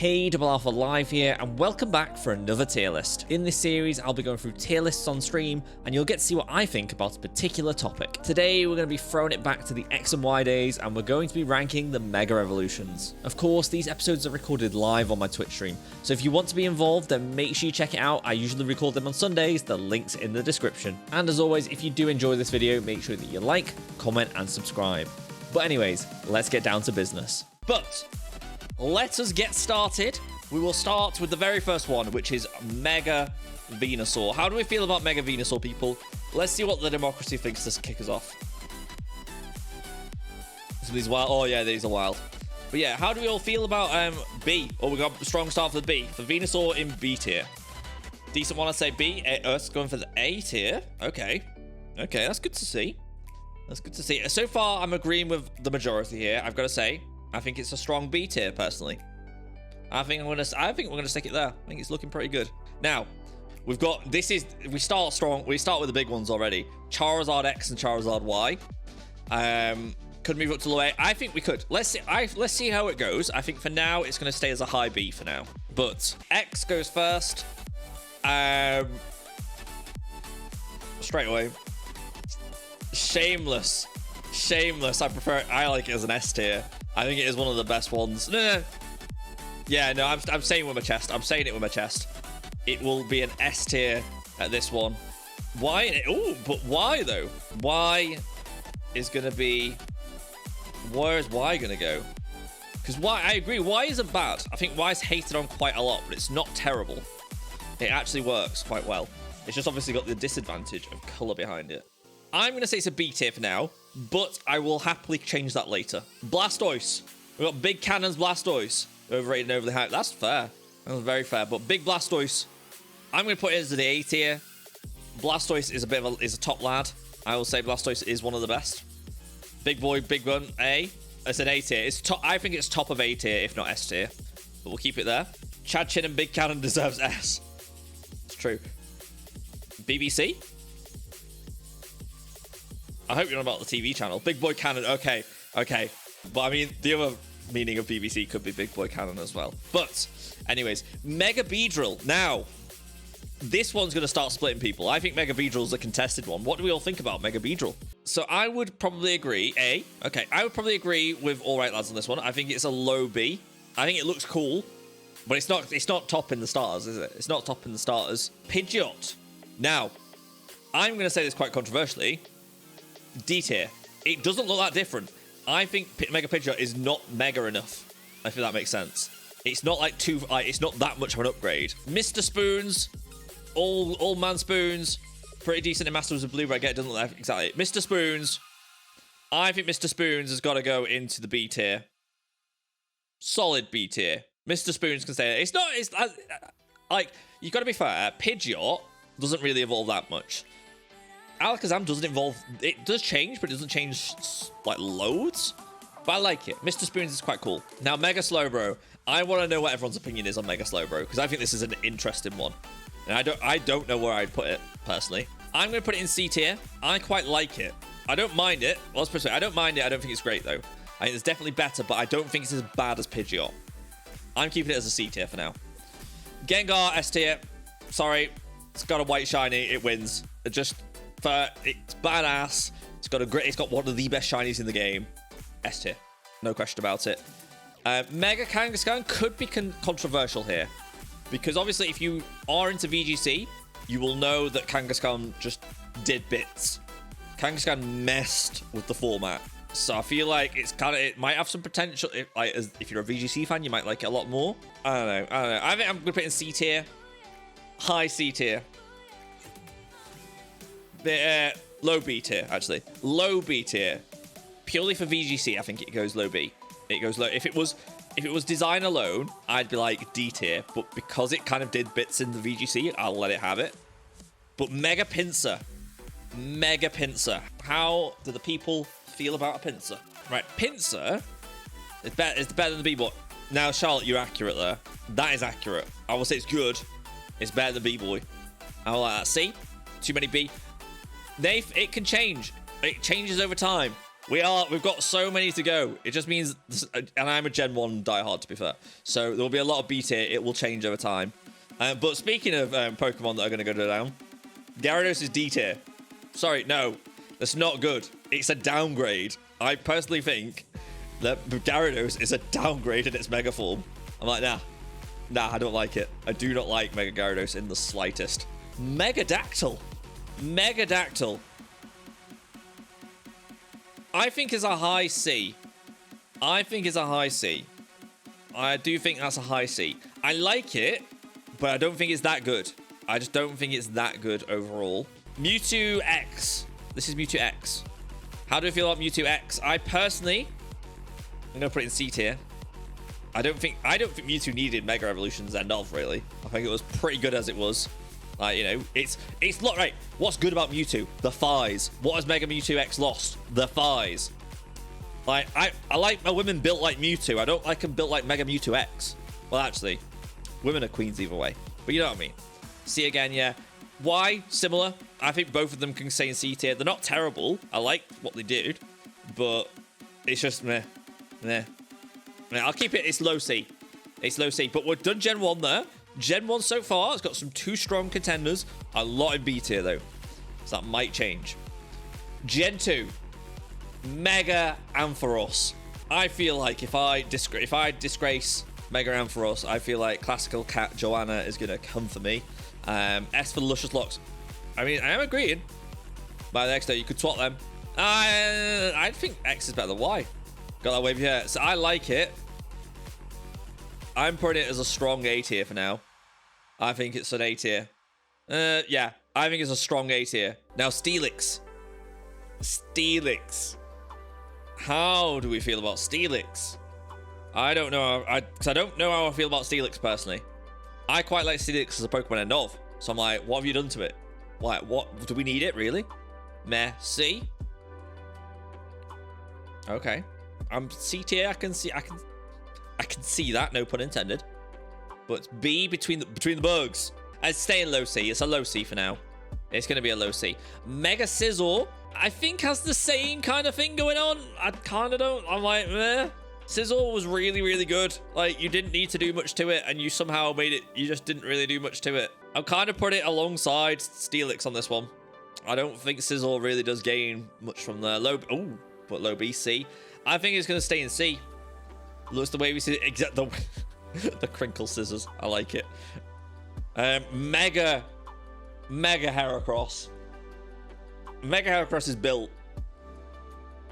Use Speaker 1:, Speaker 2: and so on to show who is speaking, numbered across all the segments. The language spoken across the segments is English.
Speaker 1: Hey, DoubleAlphaLive here, and welcome back for another tier list. In this series, I'll be going through tier lists on stream, and you'll get to see what I think about a particular topic. Today, we're going to be throwing it back to the X and Y days, and we're going to be ranking the Mega Evolutions. Of course, these episodes are recorded live on my Twitch stream, so if you want to be involved, then make sure you check it out. I usually record them on Sundays, the link's in the description. And as always, if you do enjoy this video, make sure that you like, comment, and subscribe. But anyways, let's get down to business. But let us get started. We will start with the very first one, which is Mega Venusaur. How do we feel about Mega Venusaur, people? Let's see what the democracy thinks to kick us off. Some of these wild. Oh yeah, these are wild. But yeah, how do we all feel about B? Oh, we got a strong start for the B. For Venusaur in B tier. Decent one, I'd say B. Us going for the A tier. Okay. Okay, that's good to see. That's good to see. So far, I'm agreeing with the majority here. I've got to say, I think it's a strong B tier, personally. I think we're gonna stick it there. I think it's looking pretty good. Now, we've got we start strong. We start with the big ones already. Charizard X and Charizard Y. Could move up to low A. I think we could. Let's see how it goes. I think for now it's gonna stay as a high B for now. But X goes first. Straight away. Shameless. I like it as an S tier. I think it is one of the best ones. No. Yeah, no, I'm saying it with my chest. I'm saying it with my chest. It will be an S tier at this one. Why? Oh, but why though? Why is gonna be? Where is Y gonna go? Because Y, I agree. Y isn't bad. I think Y is hated on quite a lot, but it's not terrible. It actually works quite well. It's just obviously got the disadvantage of color behind it. I'm gonna say it's a B tier for now, but I will happily change that later. Blastoise. We've got Big Cannon's Blastoise. Overrated and overly hyped. That's fair. That was very fair. But Big Blastoise, I'm going to put it as the A tier. Blastoise is a top lad. I will say Blastoise is one of the best. Big boy, big gun, A. It's an A tier. It's top. I think it's top of A tier, if not S tier. But we'll keep it there. Chad Chin and Big Cannon deserves S. It's true. BBC? I hope you're not about the TV channel. Big Boy Cannon. Okay. But I mean, the other meaning of BBC could be Big Boy Cannon as well. But anyways, Mega Beedrill. Now, this one's going to start splitting people. I think Mega Beedrill's a contested one. What do we all think about Mega Beedrill? So I would probably agree. I would probably agree with all right lads on this one. I think it's a low B. I think it looks cool, but it's not top in the starters, is it? It's not top in the starters. Pidgeot. Now, I'm going to say this quite controversially. D tier. It doesn't look that different. I think Mega Pidgeot is not mega enough. I think that makes sense. It's not like it's not that much of an upgrade. Mr. Spoons, all man Spoons, pretty decent in Masters of Blue, but I get it doesn't look like exactly. Mr. Spoons, I think Mr. Spoons has got to go into the B tier. Solid B tier. Mr. Spoons can stay there. It's like, you've got to be fair. Pidgeot doesn't really evolve that much. Alakazam doesn't evolve. It does change, but it doesn't change like loads. But I like it. Mr. Spoons is quite cool. Now, Mega Slowbro. I want to know what everyone's opinion is on Mega Slowbro, because I think this is an interesting one. And I don't know where I'd put it, personally. I'm going to put it in C tier. I quite like it. I don't mind it. Well, let's put it this way. I don't mind it. I don't think it's great, though. I think it's definitely better, but I don't think it's as bad as Pidgeot. I'm keeping it as a C tier for now. Gengar, S tier. Sorry. It's got a white shiny. It wins. It's badass. It's got one of the best shinies in the game. S tier, no question about it. Mega Kangaskhan could be controversial here, because obviously if you are into VGC, you will know that Kangaskhan just did bits. Kangaskhan messed with the format, so I feel like it might have some potential. If you're a VGC fan, you might like it a lot more. I don't know. I think I'm gonna put it in C tier, high C tier. Low B tier, actually. Low B tier. Purely for VGC, I think it goes low B. It goes low. If it was design alone, I'd be like D tier. But because it kind of did bits in the VGC, I'll let it have it. But Mega Pinsir. Mega Pinsir. How do the people feel about a Pinsir? Right, Pinsir is better than the B-Boy. Now, Charlotte, you're accurate there. That is accurate. I will say it's good. It's better than B-Boy. I will like that. C. Too many B. It can change. It changes over time. We've got so many to go. It just means, and I'm a Gen 1 diehard, to be fair. So there will be a lot of B tier. It will change over time. But speaking of Pokemon that are going to go down, Gyarados is D tier. Sorry, no. That's not good. It's a downgrade. I personally think that Gyarados is a downgrade in its Mega form. I'm like, nah, I don't like it. I do not like Mega Gyarados in the slightest. Megadactyl. I think is a high C. I do think that's a high C. I like it, but I don't think it's that good. I just don't think it's that good overall. Mewtwo X. This is Mewtwo X. How do I feel about Mewtwo X? I personally, I'm gonna put it in C tier. I don't think Mewtwo needed Mega Evolutions end of, really. I think it was pretty good as it was. Like, you know, it's not right. What's good about Mewtwo? The thighs. What has Mega Mewtwo X lost? The thighs. Like, I like my women built like Mewtwo. I don't like them built like Mega Mewtwo X. Well, actually, women are queens either way. But you know what I mean. C again, yeah. Y, similar. I think both of them can stay in C tier. They're not terrible. I like what they did, but it's just meh. I'll keep it. It's low C. But we're done Gen 1 there. Gen 1 so far. It's got some 2 strong contenders. A lot in B tier, though. So that might change. Gen 2. Mega Ampharos. I feel like if I disgrace Mega Ampharos, I feel like Classical Cat Joanna is going to come for me. S for the Luscious Locks. I mean, I am agreeing. By the next day, you could swap them. I think X is better than Y. Got that wave here. So I like it. I'm putting it as a strong A tier for now. I think it's an A tier. Yeah, I think it's a strong A tier. Now, Steelix. How do we feel about Steelix? I don't know. I don't know how I feel about Steelix personally. I quite like Steelix as a Pokemon end of. So I'm like, what have you done to it? What do we need it really? Meh. C. Okay. I'm C tier. I can see that. No pun intended. But B between the bugs. I'd stay in low C. It's a low C for now. It's gonna be a low C. Mega Scizor, I think has the same kind of thing going on. I kind of don't. I'm like, meh. Scizor was really, really good. Like, you didn't need to do much to it, and you somehow made it. You just didn't really do much to it. I'll kind of put it alongside Steelix on this one. I don't think Scizor really does gain much from the low. Oh, but low B, C. I think it's going to stay in C. Looks the way we see it. Except the crinkle scissors. I like it. Mega Heracross. Mega Heracross is built.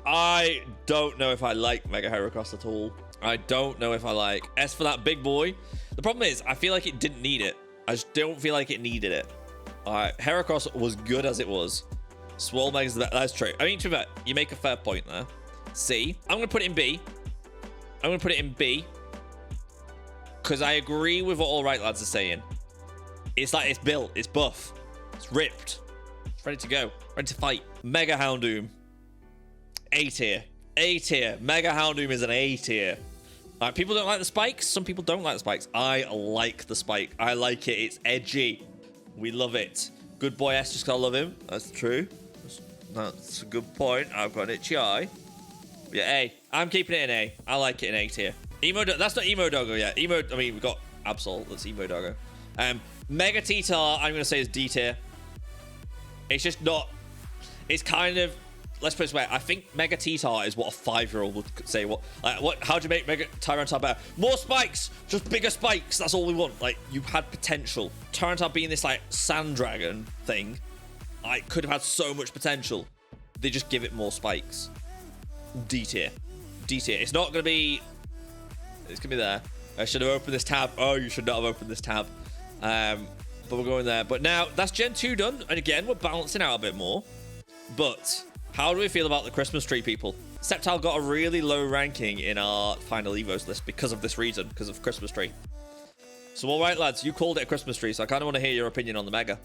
Speaker 1: I don't know if I like Mega Heracross at all. I don't know if I like. S for that big boy. The problem is, I feel like it didn't need it. I just don't feel like it needed it. Heracross was good as it was. Swole Mega's that's true. I mean, to be fair, you make a fair point there. C. I'm going to put it in B. Because I agree with what All Right Lads are saying. It's like, it's built. It's buff. It's ripped. It's ready to go. Ready to fight. Mega Houndoom. A tier. Mega Houndoom is an A tier. People don't like the spikes. Some people don't like the spikes. I like the spike. I like it. It's edgy. We love it. Good boy S, just 'cause I love him. That's true. That's a good point. I've got an itchy eye. Yeah, A. I'm keeping it in A. I like it in A tier. That's not Emo Doggo yet. I mean, we've got Absol. That's Emo Doggo. Mega T-Tar, I'm going to say is D tier. It's just not... It's kind of... Let's put it this way. I think Mega T-Tar is what a 5-year-old would say. How do you make Mega Tyranitar better? More spikes! Just bigger spikes. That's all we want. Like, you had potential. Tyranitar being this, like, sand dragon thing, like, could have had so much potential. They just give it more spikes. D tier. It's not going to be... It's going to be there. I should have opened this tab. Oh, you should not have opened this tab. But we're going there. But now, that's Gen 2 done. And again, we're balancing out a bit more. But... How do we feel about the Christmas tree, people? Sceptile got a really low ranking in our final Evos list because of this reason, because of Christmas tree. So, all right, lads, you called it a Christmas tree, so I kind of want to hear your opinion on the Mega.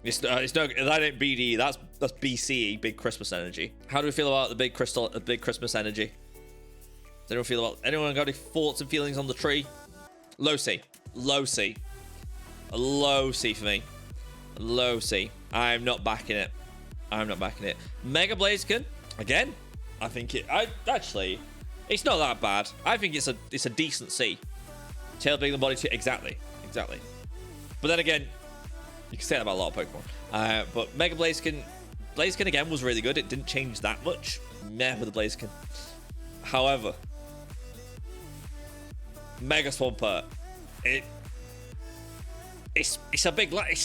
Speaker 1: That ain't BD, that's BCE, big Christmas energy. How do we feel about the big Christmas energy? Does anyone got any thoughts and feelings on the tree? Low C. A low C for me. I'm not backing it. Mega Blaziken, again, I think actually, it's not that bad. I think it's a decent C. Tail bigger than body too. Exactly. But then again, you can say that about a lot of Pokemon. But Mega Blaziken again was really good. It didn't change that much. Meh with the Blaziken. However, Mega Swampert, it's a big lad.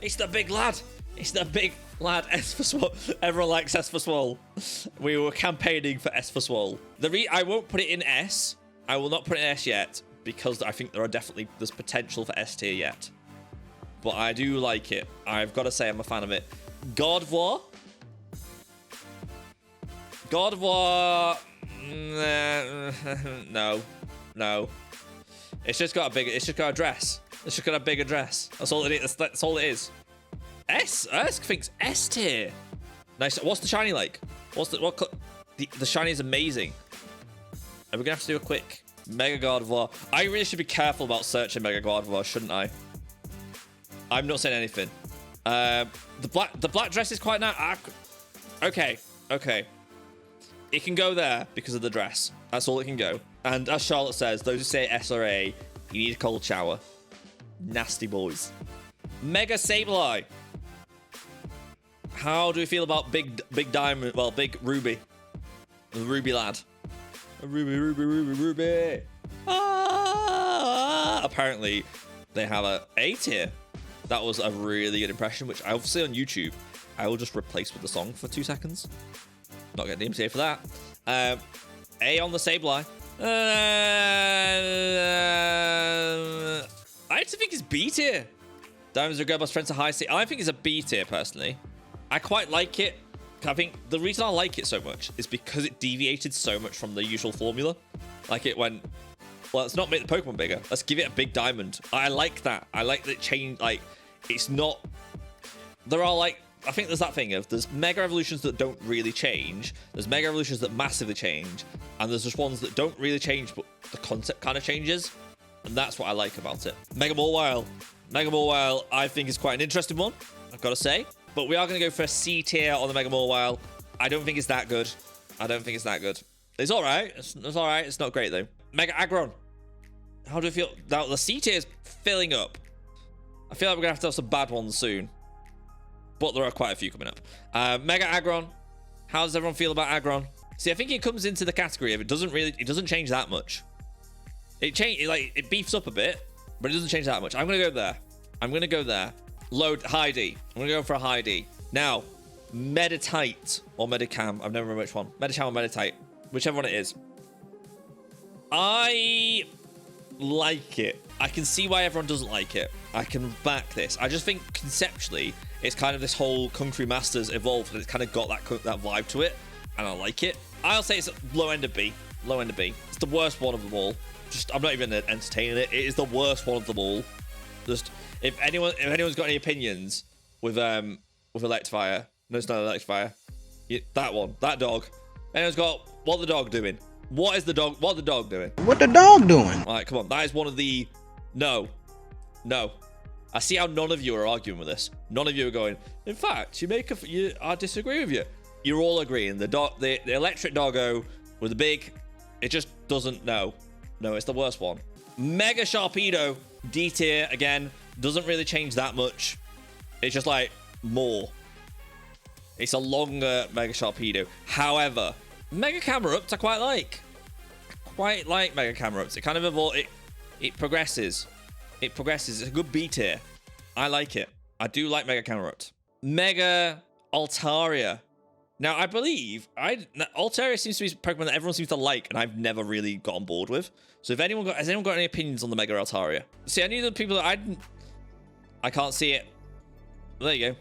Speaker 1: It's the big lad. It's the big lad. S for Swole. Everyone likes S for Swole. We were campaigning for S for Swole. I won't put it in S. I will not put it in S yet because I think there's potential for S tier yet. But I do like it. I've got to say I'm a fan of it. Gardevoir. No. It's just got a dress. It's just got a bigger dress. That's all it is. That's all it is. I think S tier. Nice. What's the shiny like? The shiny is amazing. Are we gonna have to do a quick Mega Gardevoir? I really should be careful about searching Mega Gardevoir, shouldn't I? I'm not saying anything. The black dress is quite nice. Okay. It can go there because of the dress. That's all it can go. And as Charlotte says, those who say S or A, you need a cold shower. Nasty boys. Mega Sableye. How do we feel about Big Diamond? Well, Big Ruby. The Ruby lad. Ruby. Apparently, they have a A tier. That was a really good impression, which I obviously on YouTube, I will just replace with the song for 2 seconds. Not getting the MTA for that. A on the Sableye. I actually think it's B tier. Diamonds are good, but strengths are high. I think it's a B tier personally. I quite like it. I think the reason I like it so much is because it deviated so much from the usual formula. Like it went, well, let's not make the Pokemon bigger. Let's give it a big diamond. I like that. I like that change. Like, it's not. There are like, I think there's that thing of there's Mega Evolutions that don't really change. There's Mega Evolutions that massively change. And there's just ones that don't really change, but the concept kind of changes. And that's what I like about it. Mega Mawile. Mega Mawile, I think, is quite an interesting one, I've got to say. But we are going to go for a C tier on the Mega Mawile. I don't think it's that good. It's all right. It's all right. It's not great, though. Mega Aggron. How do we feel? Now, the C tier is filling up. I feel like we're going to have some bad ones soon. But there are quite a few coming up. Mega Aggron. How does everyone feel about Aggron? See, I think it comes into the category of it doesn't change that much. It beefs up a bit, but it doesn't change that much. I'm going to go there. Load high D. I'm going to go for a high D. Now, Meditite or Medicam. I've never remember which one. Medicham or Meditite. Whichever one it is. I like it. I can see why everyone doesn't like it. I can back this. I just think conceptually, it's kind of this whole Kung Fu Masters evolved, and it's kind of got that vibe to it, and I like it. I'll say it's low end of B. It's the worst one of them all. I'm not even entertaining it. It is the worst one of them all. Just if anyone's got any opinions with Electivire, no, it's not Electivire. That dog. Anyone's got what the dog doing? What the dog doing?
Speaker 2: What the dog doing?
Speaker 1: All right, come on. That is one of the no. I see how none of you are arguing with this. None of you are going. In fact, I disagree with you. You're all agreeing. The electric doggo with the big. It just doesn't. No, it's the worst one. Mega Sharpedo, D tier again. Doesn't really change that much. It's just like more. It's a longer Mega Sharpedo. However, Mega Camerupts I quite like. Mega Camerupts. It kind of evolves. It progresses. It's a good B tier. I like it. I do like Mega Camerupt. Mega Altaria. Now, I believe Altaria seems to be a Pokemon that everyone seems to like, and I've never really got on board with. So, has anyone got any opinions on the Mega Altaria? See, I knew the people that I can't see it. There you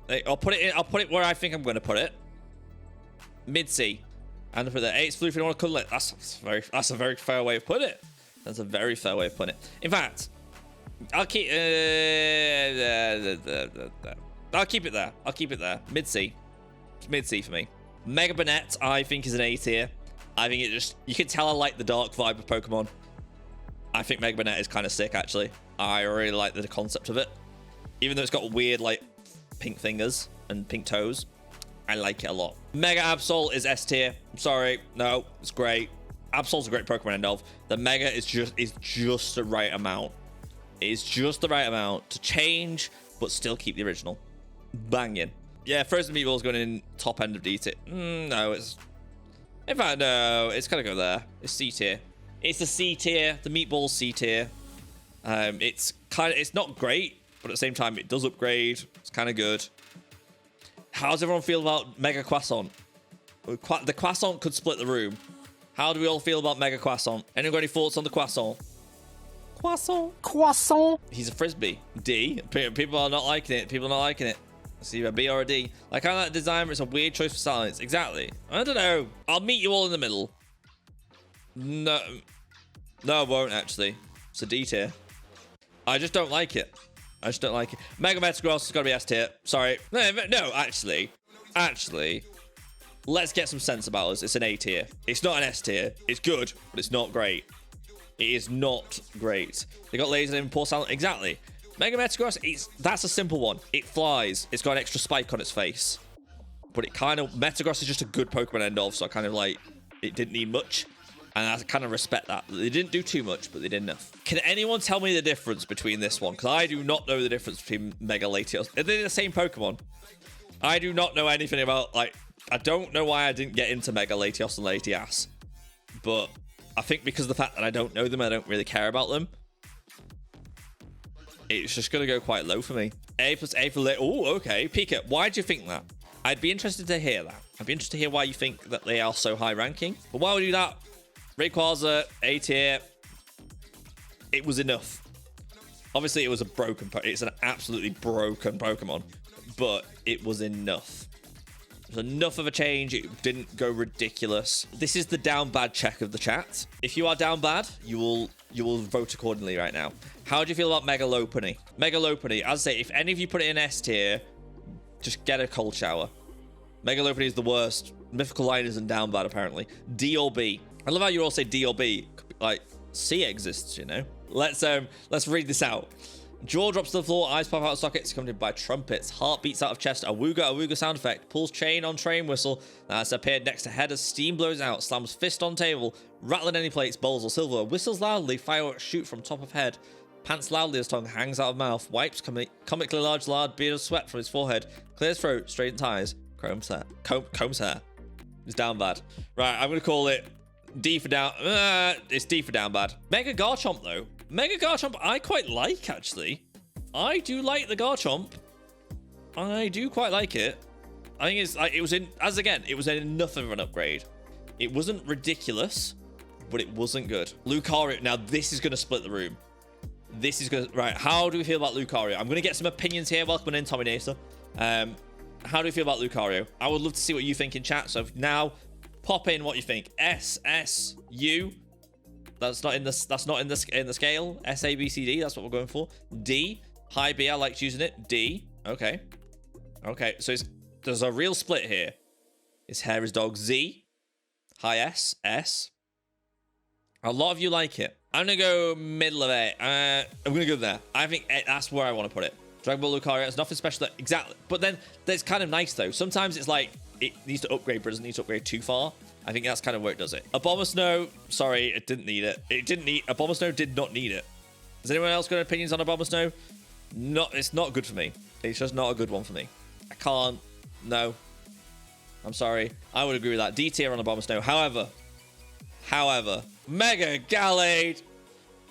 Speaker 1: go. I'll put it where I think I'm going to put it. Mid C. And put that. It's blue if you want to call it. That's a very fair way of putting it. That's a very fair way of putting it. In fact, I'll keep it there. Mid C. Mid C for me. Mega Banette, I think, is an A tier. I think you can tell I like the dark vibe of Pokemon. I think Mega Banette is kind of sick, actually. I really like the concept of it. Even though it's got weird, like, pink fingers and pink toes. I like it a lot. Mega Absol is S tier. I'm sorry. No, it's great. Absol's a great Pokemon end of. The Mega is just the right amount. It is just the right amount to change, but still keep the original. Banging. Yeah, Frozen Meatball's going in top end of D tier. No, it's... In fact, no, it's got to go there. It's C tier. It's the C tier. The Meatball's C tier. It's not great, but at the same time, it does upgrade. It's kind of good. How does everyone feel about Mega Croissant? The Croissant could split the room. How do we all feel about Mega Croissant? Anyone got any thoughts on the Croissant? Croissant. He's a Frisbee. D. People are not liking it. People are not liking it. It's either a B or a D. Like, I like the design, but it's a weird choice for silence. Exactly. I don't know. I'll meet you all in the middle. No, I won't, actually. It's a D tier. I just don't like it. I just don't like it. Mega Metagross has got to be S tier. Sorry. No, actually, let's get some sense about us. It's an A tier. It's not an S tier. It's good, but it's not great. It is not great. They got laser and poor sound. Exactly. Mega Metagross, that's a simple one. It flies. It's got an extra spike on its face. But Metagross is just a good Pokemon end of, so I kind of like, it didn't need much. And I kind of respect that. They didn't do too much, but they did enough. Can anyone tell me the difference between this one? Because I do not know the difference between Mega Latios. Are they the same Pokemon? I do not know anything about, like, I don't know why I didn't get into Mega Latios and Latias. But I think because of the fact that I don't know them, I don't really care about them. It's just going to go quite low for me. A plus A for Lit. Oh, okay. Pika, why do you think that? I'd be interested to hear that. I'd be interested to hear why you think that they are so high ranking. But why would you do that? Rayquaza, A tier. It was enough. Obviously, it was it's an absolutely broken Pokemon, but it was enough. It was enough of a change. It didn't go ridiculous. This is the down bad check of the chat. If you are down bad, you will vote accordingly right now. How do you feel about Mega Lopunny? Mega Lopunny, as I say, if any of you put it in S tier, just get a cold shower. Mega Lopunny is the worst. Mythical Line isn't down bad, apparently. D or B. I love how you all say D or B. Like, C exists, you know? Let's read this out. Jaw drops to the floor, eyes pop out of sockets, accompanied by trumpets. Heart beats out of chest, awooga sound effect. Pulls chain on train whistle. That's appeared next to head as steam blows out. Slams fist on table, rattling any plates, bowls or silver. Whistles loudly, fireworks shoot from top of head. Pants loudly as tongue hangs out of mouth. Wipes comically large beard of sweat from his forehead. Clears throat, straightens ties. Combs hair. It's down bad. Right, I'm going to call it D for down. It's D for down bad. Mega Garchomp, though. Mega Garchomp, I quite like, actually. I do like the Garchomp. I do quite like it. I think it's like, it was enough of an upgrade. It wasn't ridiculous, but it wasn't good. Lucario. Now, this is going to split the room. Right, how do we feel about Lucario? I'm going to get some opinions here. Welcome in, Tommy Nacer. How do you feel about Lucario? I would love to see what you think in chat. So now, pop in what you think. S, S, U. That's not in the scale. S, A, B, C, D. That's what we're going for. D. High B. I liked using it. D. Okay. Okay. So there's a real split here. His hair is dog. Z. High S. S. A lot of you like it. I'm gonna go middle of it. I'm gonna go there. I think that's where I want to put it. Dragon Ball Lucario, it's nothing special. Exactly. But then that's kind of nice though. Sometimes it's like it needs to upgrade, but it doesn't need to upgrade too far. I think that's kind of where it does it. Abomasnow, sorry, it didn't need it. Abomasnow did not need it. Has anyone else got opinions on Abomasnow? No, it's not good for me. It's just not a good one for me. I can't. No. I'm sorry. I would agree with that. D tier on Abomasnow. However, Mega Gallade.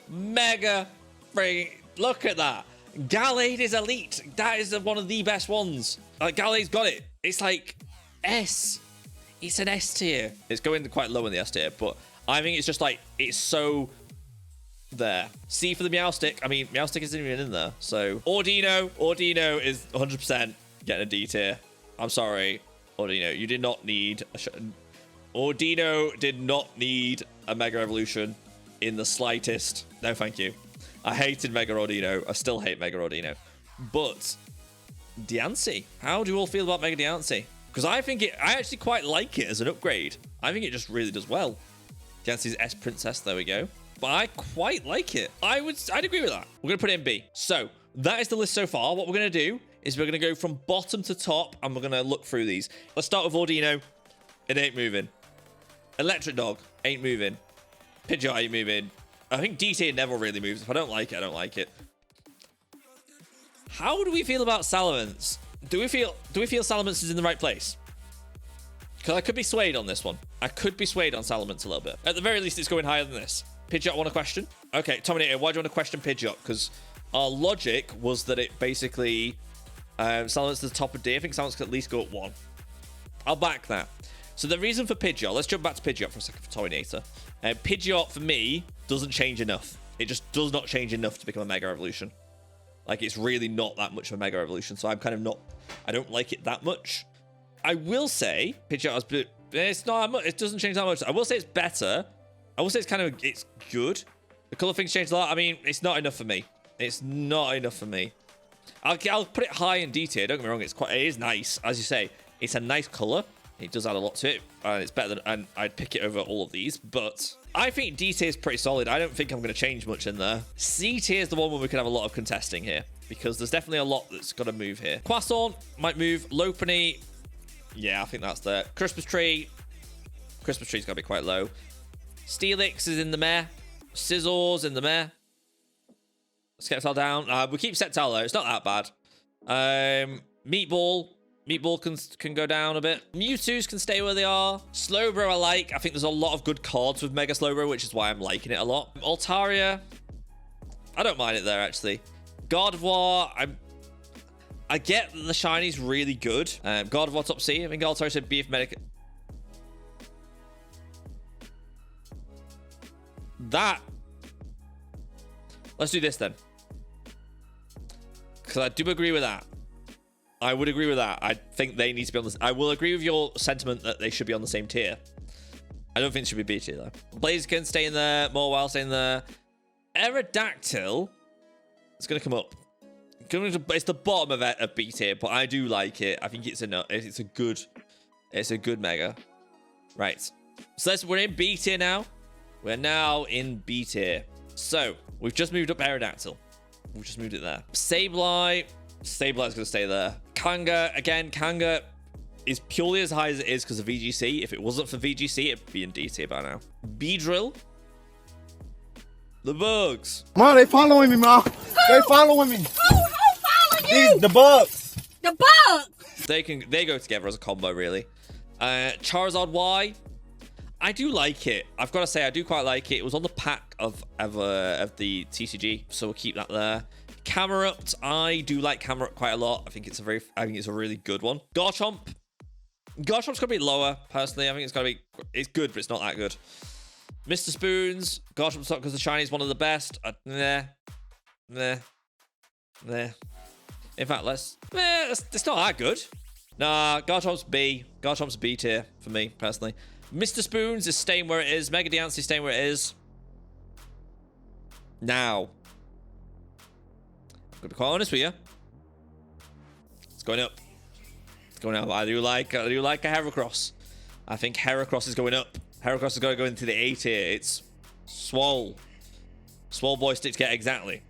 Speaker 1: Mega friggin'. Look at that. Gallade is elite. That is one of the best ones. Like, Gallade's got it. It's like S. It's an S tier. It's going quite low in the S tier, but I think it's just like, it's so there. C for the Meowstic. I mean, Meowstic isn't even in there. So, Ordino is 100% getting a D tier. I'm sorry, Ordino. You did not need Ordino did not need a Mega Evolution in the slightest. No, thank you. I hated Mega Ordino. I still hate Mega Ordino. But Diancie. How do you all feel about Mega Diancie? Because I actually quite like it as an upgrade. I think it just really does well. Diancie's S Princess. There we go. But I quite like it. I'd agree with that. We're going to put it in B. So that is the list so far. What we're going to do is we're going to go from bottom to top, and we're going to look through these. Let's start with Audino. It ain't moving. Electric Dog ain't moving. Pidgeot ain't moving. I think DT never really moves. If I don't like it, I don't like it. How do we feel about Salamence? Do we feel Salamence is in the right place? Because I could be swayed on this one. I could be swayed on Salamence a little bit. At the very least, it's going higher than this. Pidgeot, want a question? Okay, Tominator, why do you want to question Pidgeot? Because our logic was that it basically... Salamence to the top of D. I think Salamence could at least go up 1. I'll back that. So the reason for Pidgeot... Let's jump back to Pidgeot for a second for Tominator. Pidgeot, for me, doesn't change enough. It just does not change enough to become a Mega Evolution. Like, it's really not that much of a Mega Evolution. So I'm kind of not... I don't like it that much. I will say Pidgeot has... It's not that much. It doesn't change that much. I will say it's better. I will say it's kind of... It's good. The color things changed a lot. I mean, it's not enough for me. It's not enough for me. I'll put it high in D tier. Don't get me wrong. It is nice. As you say, it's a nice color. It does add a lot to it. And it's better than... And I'd pick it over all of these. But I think D tier is pretty solid. I don't think I'm going to change much in there. C tier is the one where we can have a lot of contesting here. Because there's definitely a lot that's got to move here. Quasthorn might move. Lopunny... Yeah, I think that's there. Christmas Tree. Christmas Tree's got to be quite low. Steelix is in the meh. Scizor's in the meh. Sceptile down. We keep Sceptile though. It's not that bad. Meatball. Meatball can go down a bit. Mewtwo's can stay where they are. Slowbro I like. I think there's a lot of good cards with Mega Slowbro, which is why I'm liking it a lot. Altaria. I don't mind it there, actually. Gardevoir. I get that the shiny's really good. Gardevoir top C. I think Altaria said B if Medic... That... Let's do this then. Because I do agree with that. I would agree with that. I think they need to be on this. I will agree with your sentiment that they should be on the same tier. I don't think it should be B tier though. Blaziken stay in there. Mawile stay in there. Aerodactyl. It's going to come up. It's the bottom of B tier, but I do like it. I think it's a good mega. Right. So we're in B tier now. We're now in B tier. So we've just moved up Aerodactyl. We've just moved it there. Sableye. Sableye's going to stay there. Kanga. Again, Kanga is purely as high as it is because of VGC. If it wasn't for VGC, it'd be in D tier by now. Beedrill. The bugs.
Speaker 2: Ma, they following me, Ma. They following me. The bugs.
Speaker 3: The bugs.
Speaker 1: They go together as a combo, really. Charizard Y. I do like it. I've got to say, I do quite like it. It was on the pack of the TCG, so we'll keep that there. Camerupt. I do like Camerupt quite a lot. I think it's a really good one. Garchomp. Garchomp's gonna be lower, personally. I think it's good, but it's not that good. Mr. Spoons. Garchomp's not because the shiny is one of the best. Nah. In fact, it's not that good. Nah, Garchomp's B. Garchomp's B tier for me, personally. Mr. Spoons is staying where it is. Mega Diancie is staying where it is. Now. I'm going to be quite honest with you. It's going up. It's going up. I do like a Heracross. I think Heracross is going up. Heracross is going to go into the A tier. It's Swole. Swole boys stick together. Exactly.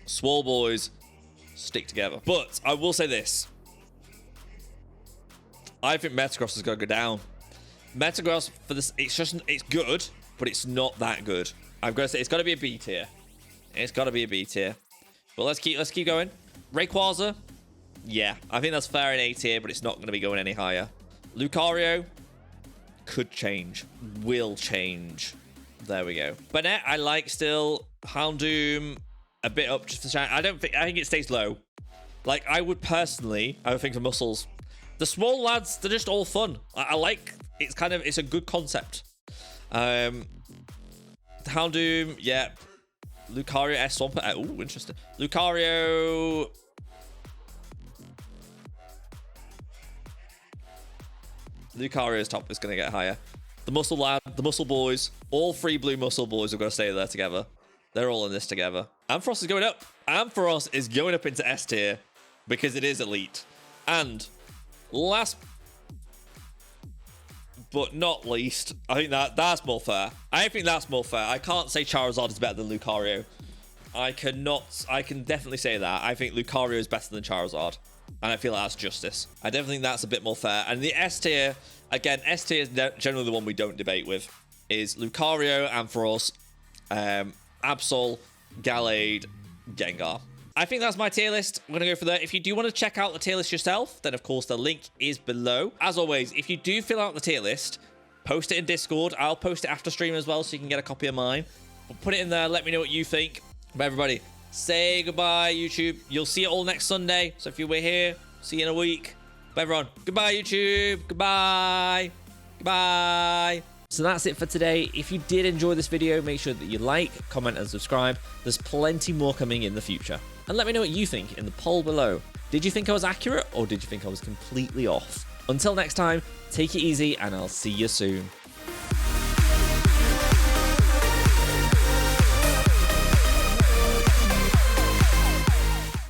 Speaker 1: Swole boys stick together. But I will say this. I think Metagross is going to go down. Metagross, for this, it's good, but it's not that good. I'm going to say it's got to be a B tier. It's got to be a B tier. But let's keep going. Rayquaza. Yeah, I think that's fair in A tier, but it's not going to be going any higher. Lucario. Could change. Will change. There we go. Banette, I like still. Houndoom, a bit up just for shine. I think it stays low. Like, I would think the muscles. The small lads, they're just all fun. I like, it's a good concept. Houndoom, yeah. Lucario, S Swampert. Ooh, interesting. Lucario. Lucario's top is going to get higher. The muscle lad, the muscle boys, all three blue muscle boys are going to stay there together. They're all in this together. Ampharos is going up. Ampharos is going up into S tier because it is elite. And last but not least, I think that's more fair. I think that's more fair. I can't say Charizard is better than Lucario. I can definitely say that. I think Lucario is better than Charizard. And I feel like that's justice. I definitely think that's a bit more fair. And the S tier, again, S tier is generally the one we don't debate with, is Lucario, Ampharos, Absol, Gallade, Gengar. I think that's my tier list. We're going to go for that. If you do want to check out the tier list yourself, then of course the link is below. As always, if you do fill out the tier list, post it in Discord. I'll post it after stream as well so you can get a copy of mine. But put it in there. Let me know what you think. But everybody, say goodbye, YouTube. You'll see it all next Sunday. So if you were here, see you in a week. But everyone, goodbye, YouTube. Goodbye. Goodbye. So that's it for today. If you did enjoy this video, make sure that you like, comment, and subscribe. There's plenty more coming in the future. And let me know what you think in the poll below. Did you think I was accurate, or did you think I was completely off? Until next time, take it easy, and I'll see you soon.